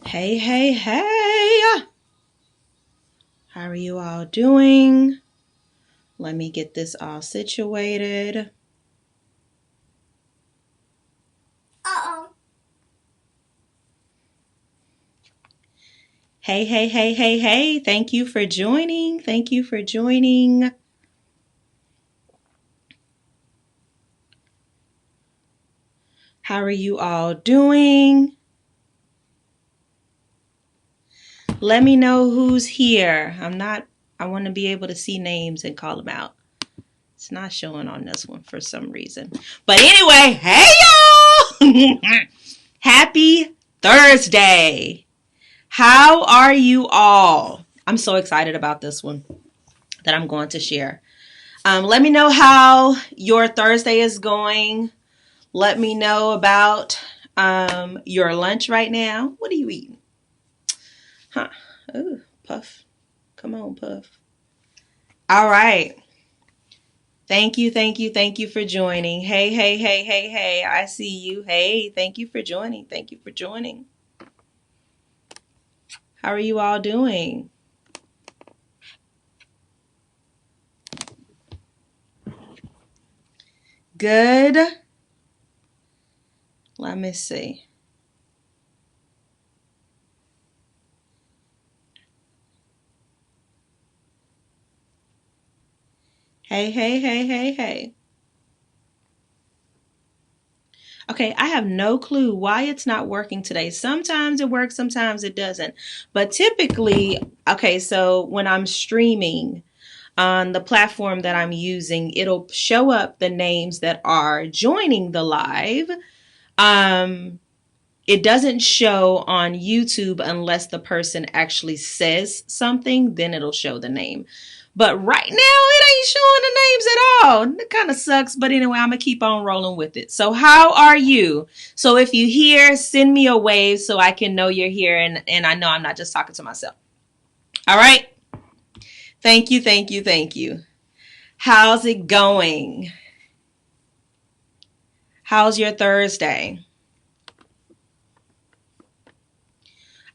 Hey, hey, hey! How are you all doing? Let me get this all situated. Uh-oh. Hey, hey, hey, hey, hey. Thank you for joining. Thank you for joining. How are you all doing? Let me know who's here. I want to be able to see names and call them out. It's not showing on this one for some reason. But anyway, hey y'all! Happy Thursday. How are you all? I'm so excited about this one that I'm going to share. Let me know how your Thursday is going. Let me know about your lunch right now. What are you eating? Huh? Ooh, Puff. Come on, Puff. All right. Thank you for joining. Hey, hey, hey, hey, hey. I see you. Hey, thank you for joining. Thank you for joining. How are you all doing? Good. Let me see. Hey, hey, hey, hey, hey. Okay, I have no clue why it's not working today. Sometimes it works, sometimes it doesn't. But typically, okay, so when I'm streaming on the platform that I'm using, it'll show up the names that are joining the live. It doesn't show on YouTube unless the person actually says something, then it'll show the name. But right now, it ain't showing the names at all. It kind of sucks, but anyway, I'm going to keep on rolling with it. So how are you? So if you hear, send me a wave so I can know you're here and I know I'm not just talking to myself. All right? Thank you. How's it going? How's your Thursday?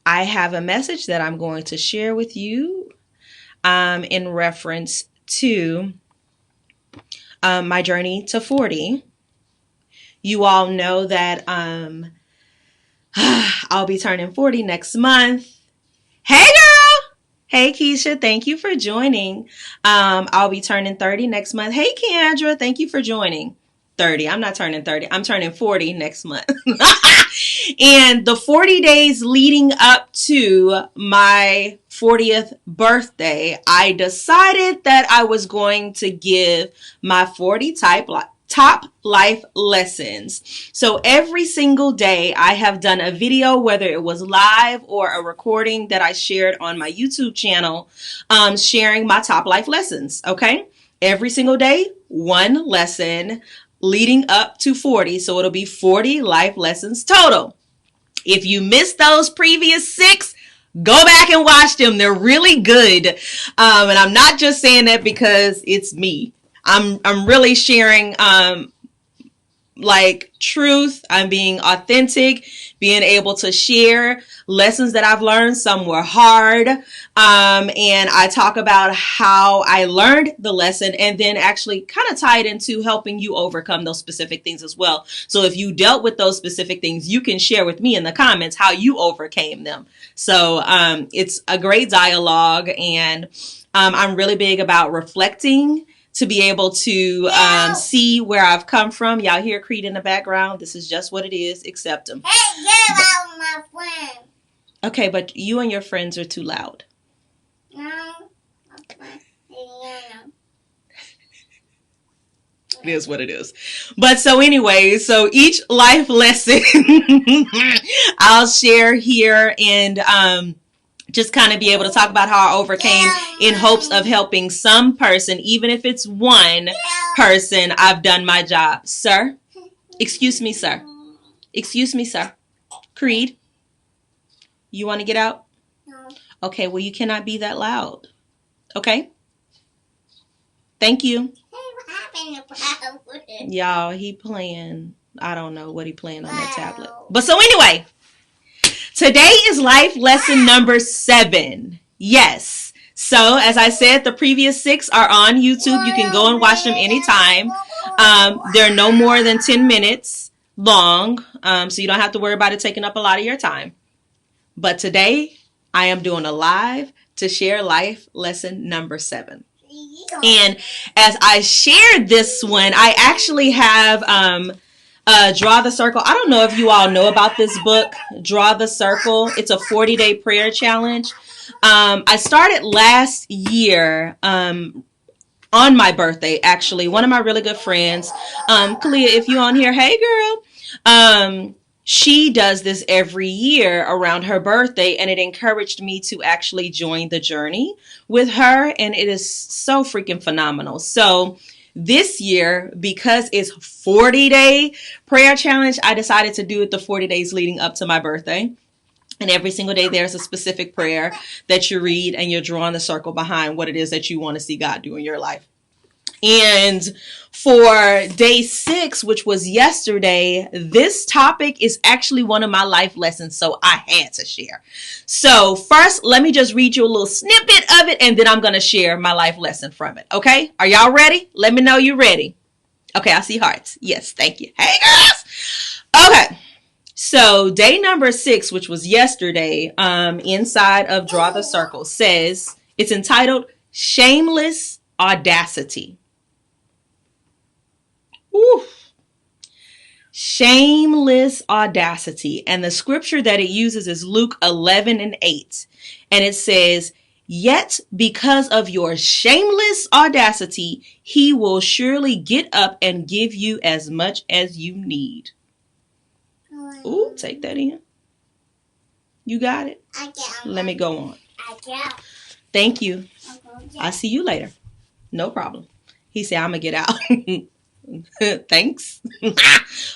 I have a message that I'm going to share with you in reference to my journey to 40. You all know that I'll be turning 40 next month. Hey, girl! Hey, Keisha, thank you for joining. I'll be turning 30 next month. Hey, Kendra, thank you for joining. 30. I'm not turning 30. I'm turning 40 next month. And the 40 days leading up to my 40th birthday, I decided that I was going to give my 40 top life lessons. So every single day I have done a video, whether it was live or a recording that I shared on my YouTube channel, sharing my top life lessons. Okay. Every single day, one lesson leading up to 40. So it'll be 40 life lessons total. If you missed those previous 6, go back and watch them. They're really good. And I'm not just saying that because it's me. I'm really sharing like truth. I'm being authentic, being able to share lessons that I've learned. Some were hard. And I talk about how I learned the lesson and then actually kind of tie it into helping you overcome those specific things as well. So if you dealt with those specific things, you can share with me in the comments how you overcame them. So it's a great dialogue, and I'm really big about reflecting to be able to see where I've come from. Y'all hear Creed in the background. This is just what it is. Accept them. Hey, get out, my friend. Okay, but you and your friends are too loud. No. It is what it is. But so anyway, so each life lesson I'll share here and just kind of be able to talk about how I overcame in hopes of helping some person, even if it's one person. I've done my job. Sir? Excuse me, sir. Excuse me, sir. Creed? You want to get out? No. Okay, well, you cannot be that loud. Okay? Thank you. Y'all, he playing, I don't know what he playing on that tablet. But so anyway, Today is life lesson number 7. Yes. So, as I said, the previous 6 are on YouTube. You can go and watch them anytime. They're no more than 10 minutes long, so you don't have to worry about it taking up a lot of your time. But today, I am doing a live to share life lesson number 7. And as I shared this one, I actually have Draw the Circle. I don't know if you all know about this book, Draw the Circle. It's a 40-day prayer challenge. I started last year on my birthday, actually. One of my really good friends, Kalia, if you on here, hey girl. She does this every year around her birthday, and it encouraged me to actually join the journey with her, and it is so freaking phenomenal. So this year, because it's 40-day prayer challenge, I decided to do it the 40 days leading up to my birthday. And every single day, there's a specific prayer that you read, and you're drawing the circle behind what it is that you want to see God do in your life. And for day 6, which was yesterday, this topic is actually one of my life lessons, so I had to share. So first, let me just read you a little snippet of it, and then I'm going to share my life lesson from it. Okay? Are y'all ready? Let me know you're ready. Okay, I see hearts. Yes, thank you. Hey, girls! Okay. So day number 6, which was yesterday, inside of Draw the Circle, says, it's entitled Shameless Audacity. Ooh. Shameless audacity. And the scripture that it uses is Luke 11:8. And it says, yet because of your shameless audacity, he will surely get up and give you as much as you need. Ooh, take that in. You got it? I got it. Let me go on. I got it. Thank you. I'll see you later. No problem. He said, I'm going to get out. Thanks.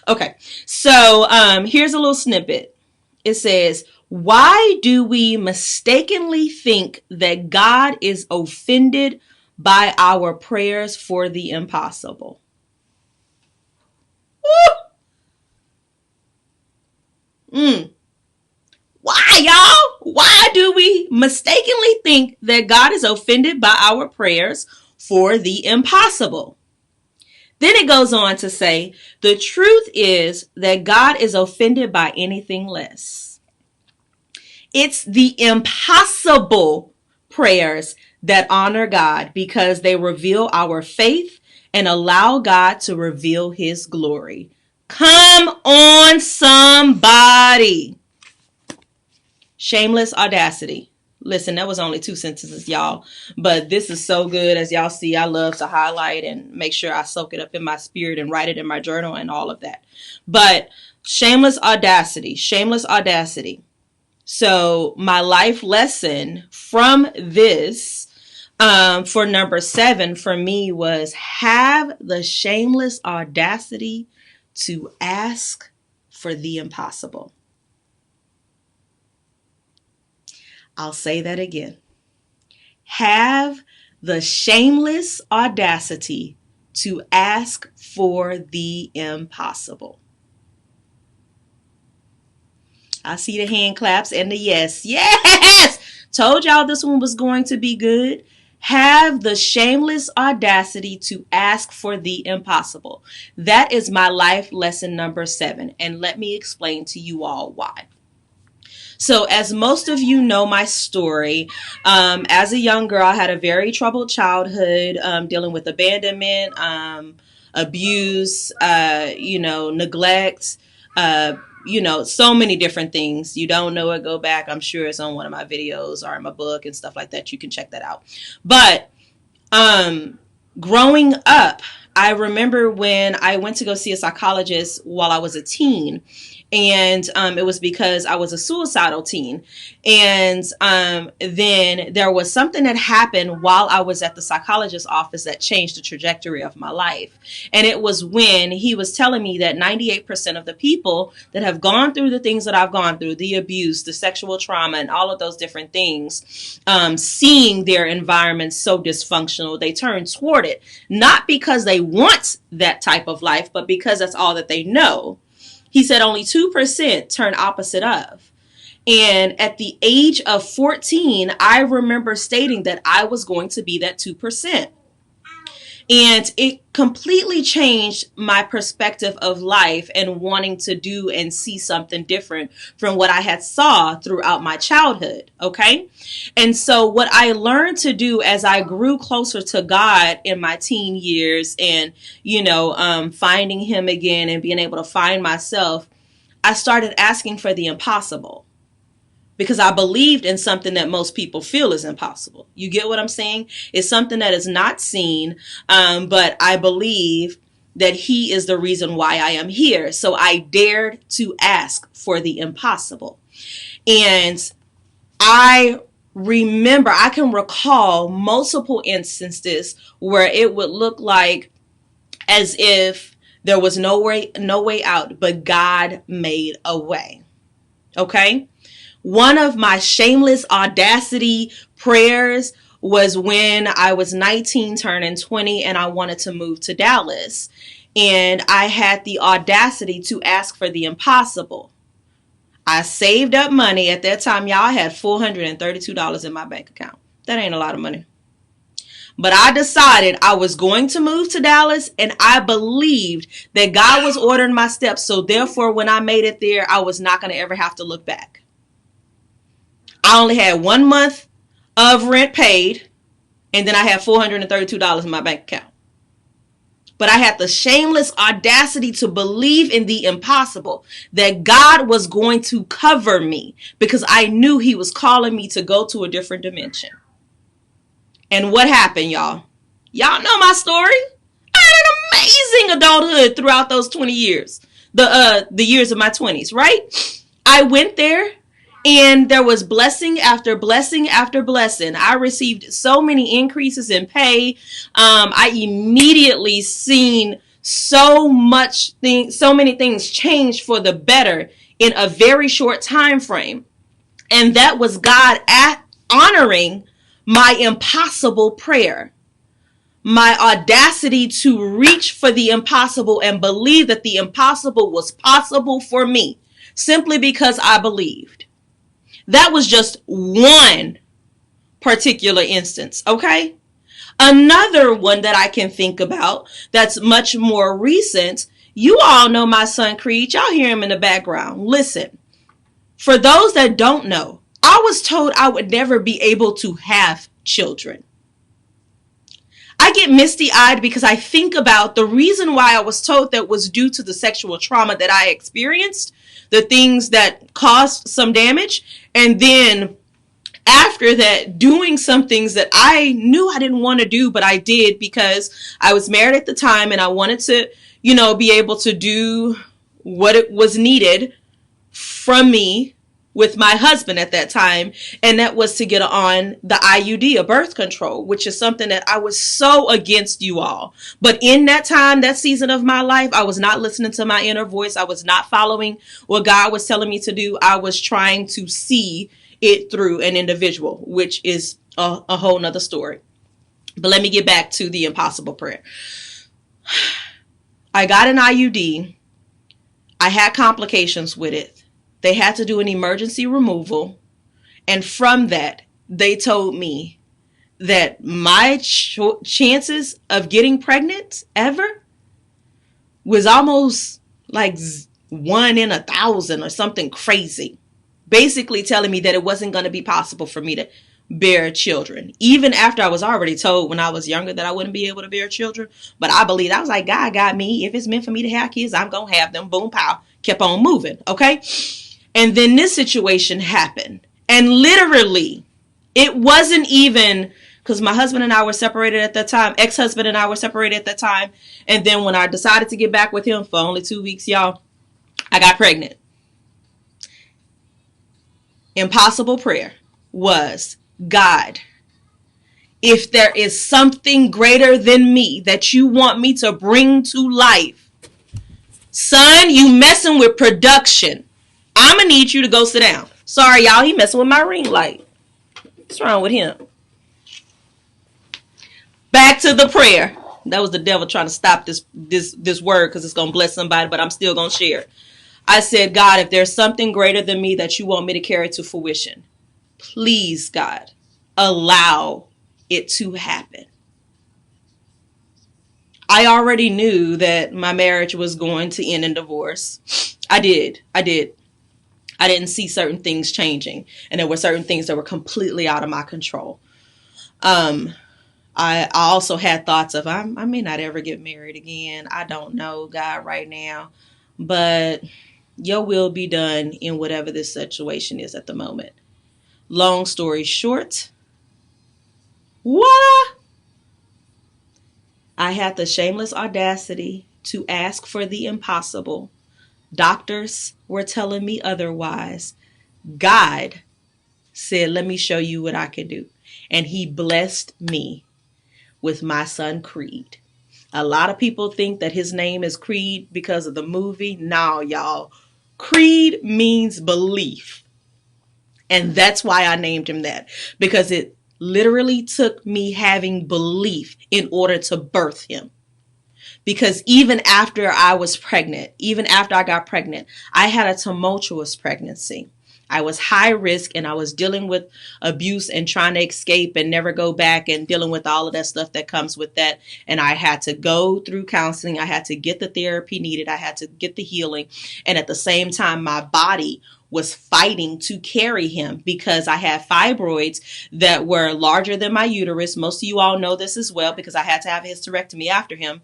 Okay. So here's a little snippet. It says, why do we mistakenly think that God is offended by our prayers for the impossible? Why, y'all? Why do we mistakenly think that God is offended by our prayers for the impossible? Then it goes on to say, the truth is that God is offended by anything less. It's the impossible prayers that honor God because they reveal our faith and allow God to reveal his glory. Come on, somebody. Shameless audacity. Listen, that was only 2 sentences, y'all. But this is so good. As y'all see, I love to highlight and make sure I soak it up in my spirit and write it in my journal and all of that. But shameless audacity. Shameless audacity. So my life lesson from this for number 7 for me was have the shameless audacity to ask for the impossible. I'll say that again. Have the shameless audacity to ask for the impossible. I see the hand claps and the yes. Yes! Told y'all this one was going to be good. Have the shameless audacity to ask for the impossible. That is my life lesson number 7. And let me explain to you all why. So as most of you know my story, as a young girl, I had a very troubled childhood, dealing with abandonment, abuse, neglect, so many different things. You don't know it, go back. I'm sure it's on one of my videos or in my book and stuff like that. You can check that out. But growing up, I remember when I went to go see a psychologist while I was a teen. And it was because I was a suicidal teen. And then there was something that happened while I was at the psychologist's office that changed the trajectory of my life. And it was when he was telling me that 98% of the people that have gone through the things that I've gone through, the abuse, the sexual trauma, and all of those different things, seeing their environment so dysfunctional, they turn toward it, not because they want that type of life, but because that's all that they know. He said only 2% turn opposite of. And at the age of 14, I remember stating that I was going to be that 2%. And it completely changed my perspective of life and wanting to do and see something different from what I had saw throughout my childhood. Okay. And so what I learned to do as I grew closer to God in my teen years and, finding him again and being able to find myself, I started asking for the impossible. Because I believed in something that most people feel is impossible. You get what I'm saying? It's something that is not seen, but I believe that he is the reason why I am here. So I dared to ask for the impossible. And I can recall multiple instances where it would look like as if there was no way out, but God made a way. Okay? One of my shameless Audacity prayers was when I was 19 turning 20 and I wanted to move to Dallas. And I had the audacity to ask for the impossible. I saved up money. At that time, y'all, I had $432 in my bank account. That ain't a lot of money. But I decided I was going to move to Dallas, and I believed that God was ordering my steps. So therefore, when I made it there, I was not going to ever have to look back. I only had 1 month of rent paid, and then I had $432 in my bank account. But I had the shameless audacity to believe in the impossible, that God was going to cover me because I knew he was calling me to go to a different dimension. And what happened, y'all? Y'all know my story. I had an amazing adulthood throughout those 20 years, the years of my 20s, right? I went there. And there was blessing after blessing after blessing. I received so many increases in pay. I immediately seen so many things change for the better in a very short time frame. And that was God honoring my impossible prayer. My audacity to reach for the impossible and believe that the impossible was possible for me simply because I believed. That was just one particular instance, okay? Another one that I can think about that's much more recent, you all know my son Creed. Y'all hear him in the background. Listen, for those that don't know, I was told I would never be able to have children. I get misty-eyed because I think about the reason why I was told that was due to the sexual trauma that I experienced, the things that caused some damage, and then after that, doing some things that I knew I didn't want to do, but I did because I was married at the time and I wanted to, be able to do what it was needed from me with my husband at that time, and that was to get on the IUD, a birth control, which is something that I was so against, you all. But in that time, that season of my life, I was not listening to my inner voice. I was not following what God was telling me to do. I was trying to see it through an individual, which is a whole nother story. But let me get back to the impossible prayer. I got an IUD. I had complications with it. They had to do an emergency removal. And from that, they told me that my chances of getting pregnant ever was almost like 1 in 1,000 or something crazy. Basically telling me that it wasn't going to be possible for me to bear children. Even after I was already told when I was younger that I wouldn't be able to bear children. But I believed, I was like, God got me. If it's meant for me to have kids, I'm going to have them. Boom, pow. Kept on moving. Okay. And then this situation happened. And literally, it wasn't even, because my husband and I were separated at that time. Ex-husband and I were separated at that time. And then when I decided to get back with him for only 2 weeks, y'all, I got pregnant. Impossible prayer was, God, if there is something greater than me that you want me to bring to life, son, you messing with production. I'm going to need you to go sit down. Sorry, y'all. He messing with my ring light. What's wrong with him? Back to the prayer. That was the devil trying to stop this word because it's going to bless somebody, but I'm still going to share it. I said, God, if there's something greater than me that you want me to carry to fruition, please, God, allow it to happen. I already knew that my marriage was going to end in divorce. I did. I didn't see certain things changing, and there were certain things that were completely out of my control. I also had thoughts of I may not ever get married again. I don't know, God, right now, but your will be done in whatever this situation is at the moment. Long story short, what? I had the shameless audacity to ask for the impossible. Doctors were telling me otherwise. God said, let me show you what I can do. And he blessed me with my son Creed. A lot of people think that his name is Creed because of the movie. No, y'all. Creed means belief. And that's why I named him that. Because it literally took me having belief in order to birth him. Because even after I was pregnant, even after I got pregnant, I had a tumultuous pregnancy. I was high risk and I was dealing with abuse and trying to escape and never go back and dealing with all of that stuff that comes with that. And I had to go through counseling. I had to get the therapy needed. I had to get the healing. And at the same time, my body was fighting to carry him because I had fibroids that were larger than my uterus. Most of you all know this as well because I had to have a hysterectomy after him.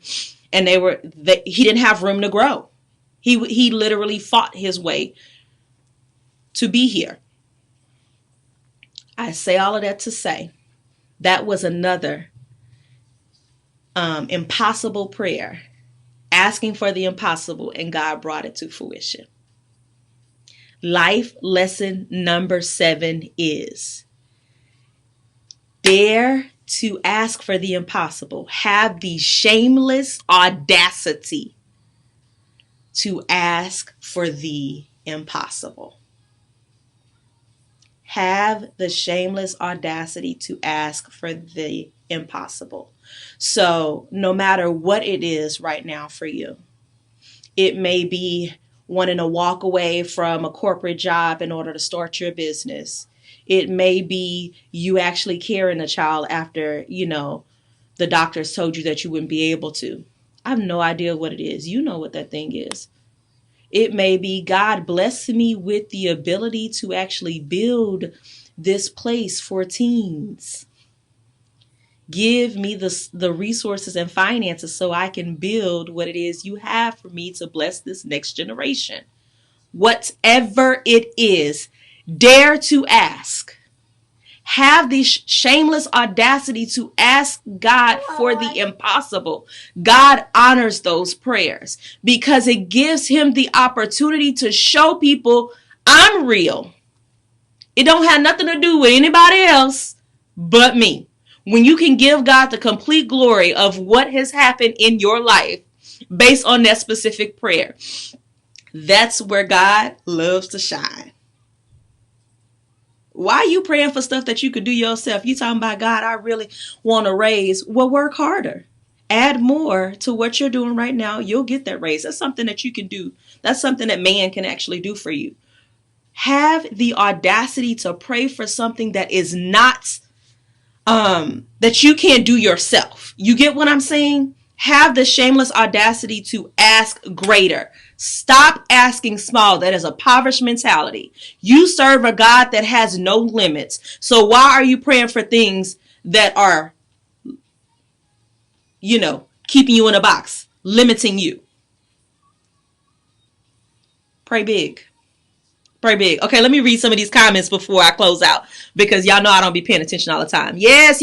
And he didn't have room to grow. He literally fought his way to be here. I say all of that to say that was another impossible prayer, asking for the impossible, and God brought it to fruition. Life lesson number 7 is dare to ask for the impossible. Have the shameless audacity to ask for the impossible. Have the shameless audacity to ask for the impossible. So no matter what it is right now for you, it may be wanting to walk away from a corporate job in order to start your business. It may be you actually carrying a child after, the doctors told you that you wouldn't be able to. I have no idea what it is. You know what that thing is. It may be God bless me with the ability to actually build this place for teens. Give me the resources and finances so I can build what it is you have for me to bless this next generation. Whatever it is, dare to ask. Have the shameless audacity to ask God for the impossible. God honors those prayers because it gives him the opportunity to show people I'm real. It don't have nothing to do with anybody else but me. When you can give God the complete glory of what has happened in your life based on that specific prayer, that's where God loves to shine. Why are you praying for stuff that you could do yourself? You talking about, God, I really want to raise. Well, work harder. Add more to what you're doing right now. You'll get that raise. That's something that you can do. That's something that man can actually do for you. Have the audacity to pray for something that is not, that you can't do yourself. You get what I'm saying? Have the shameless audacity to ask greater. Stop asking small. That is a impoverished mentality. You serve a God that has no limits. So why are you praying for things that are, keeping you in a box, limiting you? Pray big. Pray big. Okay, let me read some of these comments before I close out because y'all know I don't be paying attention all the time. Yes,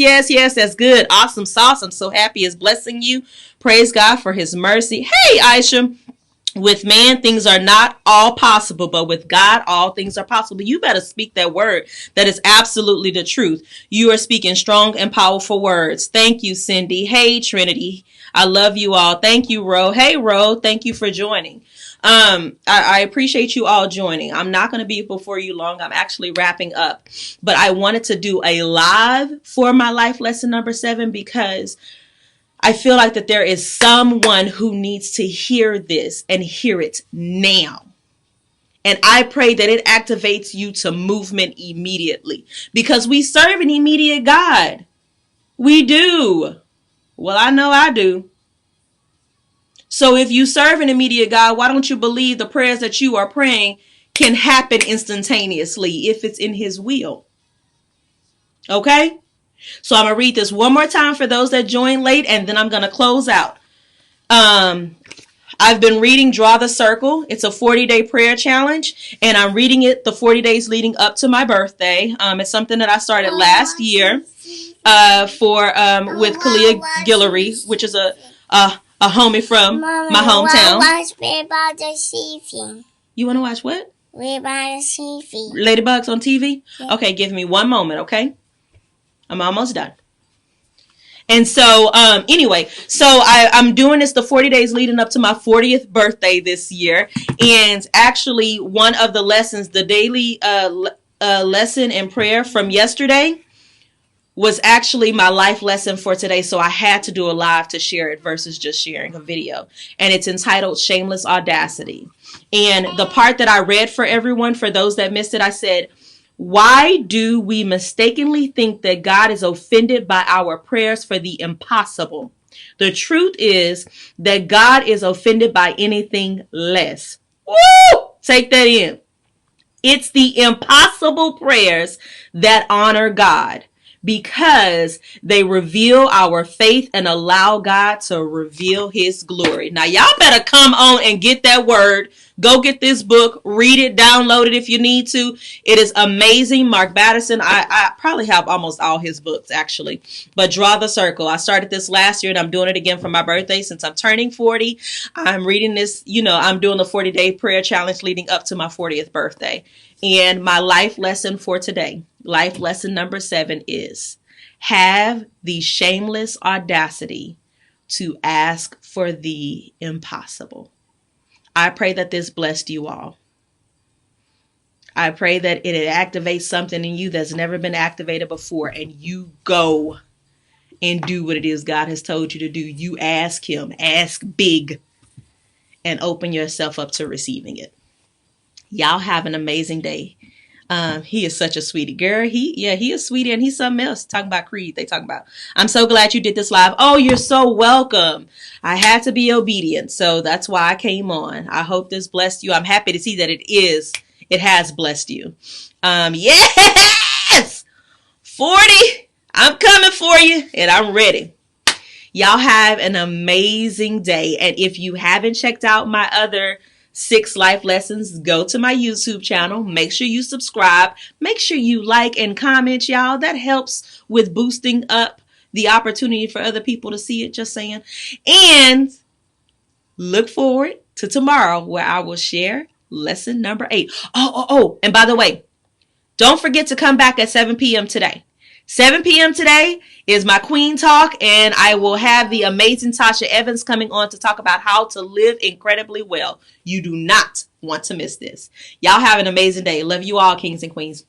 that's good. Awesome sauce. I'm so happy it's blessing you. Praise God for his mercy. Hey, Aisha. With man, things are not all possible, but with God, all things are possible. You better speak that word. That is absolutely the truth. You are speaking strong and powerful words. Thank you, Cindy. Hey, Trinity. I love you all. Thank you, Ro. Hey, Ro. Thank you for joining. I appreciate you all joining. I'm not going to be before you long. I'm actually wrapping up, but I wanted to do a live for my life lesson number 7 because I feel like that there is someone who needs to hear this and hear it now. And I pray that it activates you to movement immediately, because we serve an immediate God. We do. Well, I know I do. So if you serve an immediate God, why don't you believe the prayers that you are praying can happen instantaneously if it's in his will? Okay? So I'm going to read this one more time for those that joined late, and then I'm going to close out. I've been reading Draw the Circle. It's a 40-day prayer challenge, and I'm reading it the 40 days leading up to my birthday. It's something that I started last year with Kalia Guillory, which is a homie from my hometown. You want to watch what? Ladybugs on TV? Yeah. Okay, give me one moment, okay? I'm almost done. And so, anyway, so I'm doing this the 40 days leading up to my 40th birthday this year. And actually, one of the lessons, the daily lesson in prayer from yesterday, was actually my life lesson for today. So I had to do a live to share it versus just sharing a video. And it's entitled Shameless Audacity. And the part that I read for everyone, for those that missed it, I said, why do we mistakenly think that God is offended by our prayers for the impossible? The truth is that God is offended by anything less. Woo! Take that in. It's the impossible prayers that honor God, because they reveal our faith and allow God to reveal his glory. Now, y'all better come on and get that word. Go get this book, read it, download it if you need to. It is amazing. Mark Batterson, I probably have almost all his books, actually. But Draw the Circle. I started this last year, and I'm doing it again for my birthday since I'm turning 40. I'm reading this, I'm doing the 40-day prayer challenge leading up to my 40th birthday. And my life lesson for today, life lesson number 7 is, have the shameless audacity to ask for the impossible. I pray that this blessed you all. I pray that it activates something in you that's never been activated before, and you go and do what it is God has told you to do. You ask him, ask big, and open yourself up to receiving it. Y'all have an amazing day. He is such a sweetie. Girl, he is sweetie, and he's something else. Talking about Creed, they talking about. I'm so glad you did this live. Oh, you're so welcome. I had to be obedient, so that's why I came on. I hope this blessed you. I'm happy to see that it has blessed you. Yes! 40! I'm coming for you, and I'm ready. Y'all have an amazing day. And if you haven't checked out my other 6 life lessons, go to my YouTube channel. Make sure you subscribe. Make sure you like and comment, y'all. That helps with boosting up the opportunity for other people to see it, just saying. And look forward to tomorrow, where I will share lesson number 8. Oh, and by the way, don't forget to come back at 7 p.m. today. 7 p.m. today is my Queen Talk, and I will have the amazing Tasha Evans coming on to talk about how to live incredibly well. You do not want to miss this. Y'all have an amazing day. Love you all, kings and queens.